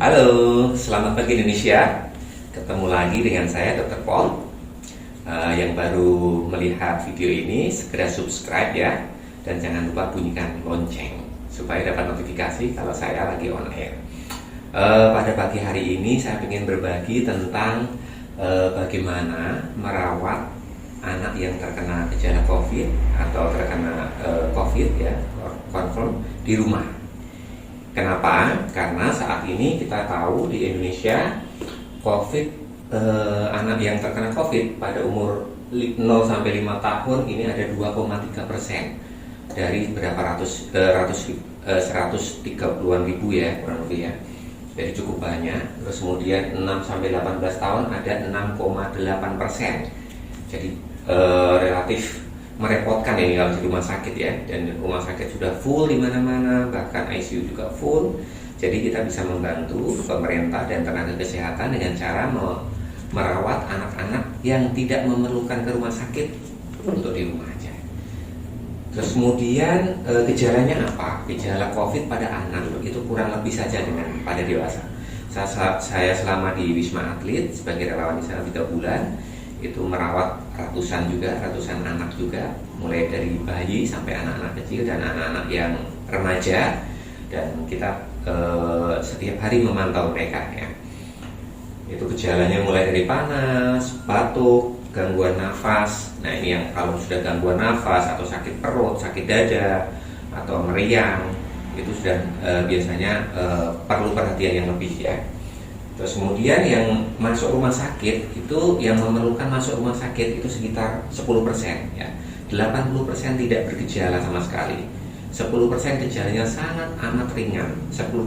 Halo, selamat pagi Indonesia. Ketemu lagi dengan saya Dr. Paul. Yang baru melihat video ini segera subscribe ya, dan jangan lupa bunyikan lonceng supaya dapat notifikasi kalau saya lagi on air. Pada pagi hari ini saya ingin berbagi tentang bagaimana merawat anak yang terkena gejala COVID atau terkena COVID ya, confirm di rumah. Kenapa? Karena saat ini kita tahu di Indonesia COVID, anak yang terkena COVID pada umur 0 sampai 5 tahun ini ada 2,3% dari berapa 130-an ribu ya kurang lebih ya. Jadi cukup banyak. Terus kemudian 6 sampai 18 tahun ada 6,8%. Jadi relatif merepotkan ini kalau di rumah sakit ya, dan rumah sakit sudah full di mana-mana, bahkan ICU juga full. Jadi kita bisa membantu pemerintah dan tenaga kesehatan dengan cara merawat anak-anak yang tidak memerlukan ke rumah sakit untuk di rumah aja. Terus kemudian gejalanya apa? Gejala COVID pada anak itu kurang lebih saja dengan pada dewasa. Saya selama di Wisma Atlet sebagai relawan di sana 3 bulan itu merawat ratusan anak juga, mulai dari bayi sampai anak-anak kecil dan anak-anak yang remaja, dan kita setiap hari memantau mereka ya. Itu gejalanya mulai dari panas, batuk, gangguan nafas. Nah ini yang kalau sudah gangguan nafas atau sakit perut, sakit dada atau meriang, itu sudah biasanya perlu perhatian yang lebih ya. Terus kemudian yang masuk rumah sakit itu, yang memerlukan masuk rumah sakit itu sekitar 10% ya. 80% tidak bergejala sama sekali. 10% gejalanya sangat amat ringan. 10%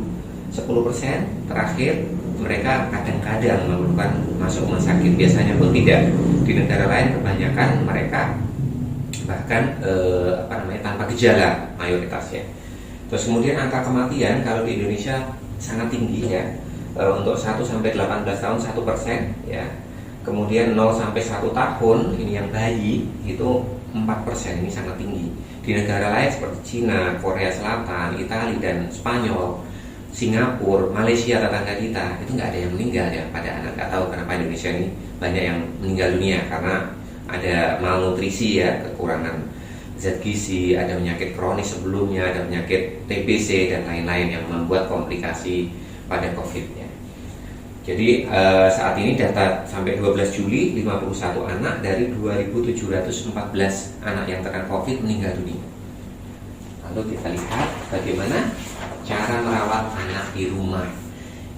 terakhir mereka kadang-kadang memerlukan masuk rumah sakit, biasanya pun tidak. Di negara lain kebanyakan mereka bahkan tanpa gejala mayoritasnya. Terus kemudian angka kematian kalau di Indonesia sangat tinggi ya. Untuk 1 sampai 18 tahun 1% ya. Kemudian 0 sampai 1 tahun ini yang bayi itu 4%, ini sangat tinggi. Di negara lain seperti Cina, Korea Selatan, Italia dan Spanyol, Singapura, Malaysia tetangga kita itu nggak ada yang meninggal ya pada anak. Nggak tahu kenapa Indonesia ini banyak yang meninggal dunia karena ada malnutrisi ya, kekurangan zat gizi, ada penyakit kronis sebelumnya, ada penyakit TBC dan lain-lain yang membuat komplikasi pada COVID-nya. Jadi saat ini data sampai 12 Juli 51 anak dari 2.714 anak yang terkena COVID meninggal dunia. Lalu kita lihat bagaimana cara merawat anak di rumah.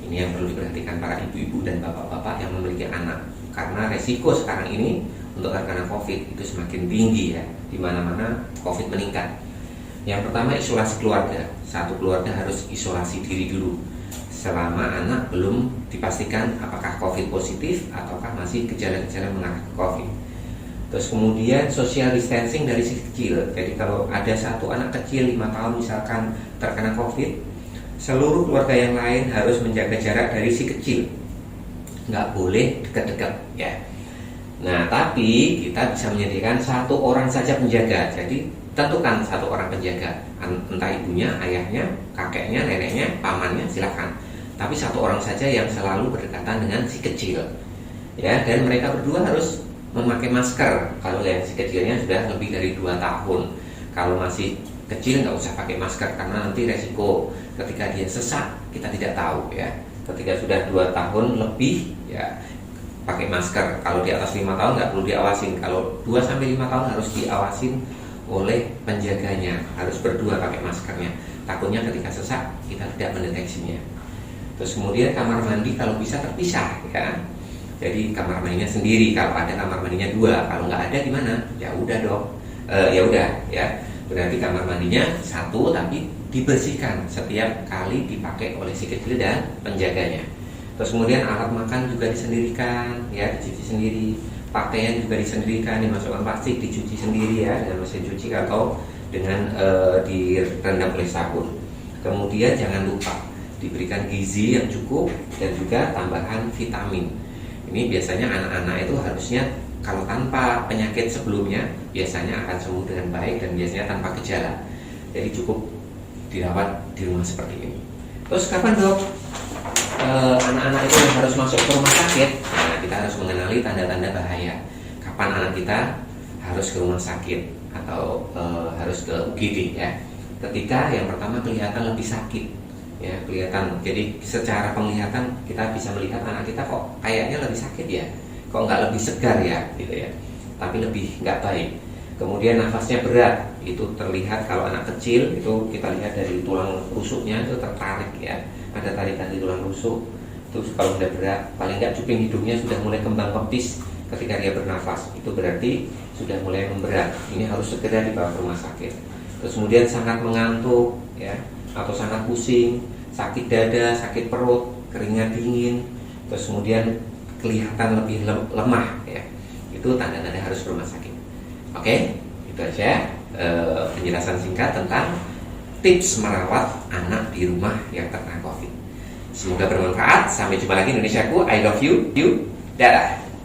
Ini yang perlu diperhatikan para ibu-ibu dan bapak-bapak yang memiliki anak, karena resiko sekarang ini untuk terkena COVID itu semakin tinggi ya, di mana-mana COVID meningkat. Yang pertama, isolasi keluarga. Satu keluarga harus isolasi diri dulu selama anak belum dipastikan apakah COVID positif ataukah masih gejala-gejala mengarah ke COVID. Terus kemudian social distancing dari si kecil. Jadi kalau ada satu anak kecil 5 tahun misalkan terkena COVID, seluruh keluarga yang lain harus menjaga jarak dari si kecil, nggak boleh dekat-dekat ya. Nah tapi kita bisa menyediakan 1 orang saja penjaga. Jadi tentukan 1 orang penjaga, entah ibunya, ayahnya, kakeknya, neneknya, pamannya, silakan. Tapi 1 orang saja yang selalu berdekatan dengan si kecil ya, dan mereka berdua harus memakai masker kalau yang si kecilnya sudah lebih dari 2 tahun. Kalau masih kecil nggak usah pakai masker karena nanti resiko ketika dia sesak kita tidak tahu ya. Ketika sudah 2 tahun lebih ya pakai masker. Kalau di atas 5 tahun nggak perlu diawasin. Kalau 2 sampai 5 tahun harus diawasin oleh penjaganya, harus berdua pakai maskernya. Takutnya ketika sesak kita tidak mendeteksinya. Terus kemudian kamar mandi kalau bisa terpisah ya. Jadi kamar mandinya sendiri, kalau ada kamar mandinya 2, kalau nggak ada gimana? Ya udah dong. Ya udah ya. Berarti kamar mandinya 1 tapi dibersihkan setiap kali dipakai oleh si kecil dan penjaganya. Terus kemudian alat makan juga disendirikan ya, dicuci sendiri. Pakaian juga disendirikan, dimasukkan plastik, dicuci sendiri ya dengan mesin cuci atau dengan direndam oleh sabun. Kemudian jangan lupa diberikan gizi yang cukup dan juga tambahan vitamin. Ini biasanya anak-anak itu harusnya kalau tanpa penyakit sebelumnya biasanya akan sembuh dengan baik dan biasanya tanpa gejala. Jadi cukup dirawat di rumah seperti ini. Terus kapan dok? anak-anak itu yang harus masuk ke rumah sakit, nah kita harus mengenali tanda-tanda bahaya. Kapan anak kita harus ke rumah sakit atau harus ke UGD ya. Ketika yang pertama kelihatan lebih sakit, ya kelihatan. Jadi secara penglihatan kita bisa melihat anak kita kok kayaknya lebih sakit ya, kok nggak lebih segar ya, gitu ya. Tapi lebih nggak baik. Kemudian nafasnya berat, itu terlihat kalau anak kecil itu kita lihat dari tulang rusuknya itu tertarik ya, ada tarikan di tulang rusuk. Terus kalau sudah berat, paling nggak cuping hidungnya sudah mulai kembang kempis ketika dia bernafas, itu berarti sudah mulai memberat. Ini harus segera dibawa ke rumah sakit. Terus kemudian sangat mengantuk ya, atau sangat pusing, sakit dada, sakit perut, keringat dingin, terus kemudian kelihatan lebih lemah ya, itu tanda-tanda harus ke rumah sakit. Oke, itu aja penjelasan singkat tentang tips merawat anak di rumah yang terkena COVID. Semoga bermanfaat. Sampai jumpa lagi Indonesiaku. I love you. Dadah.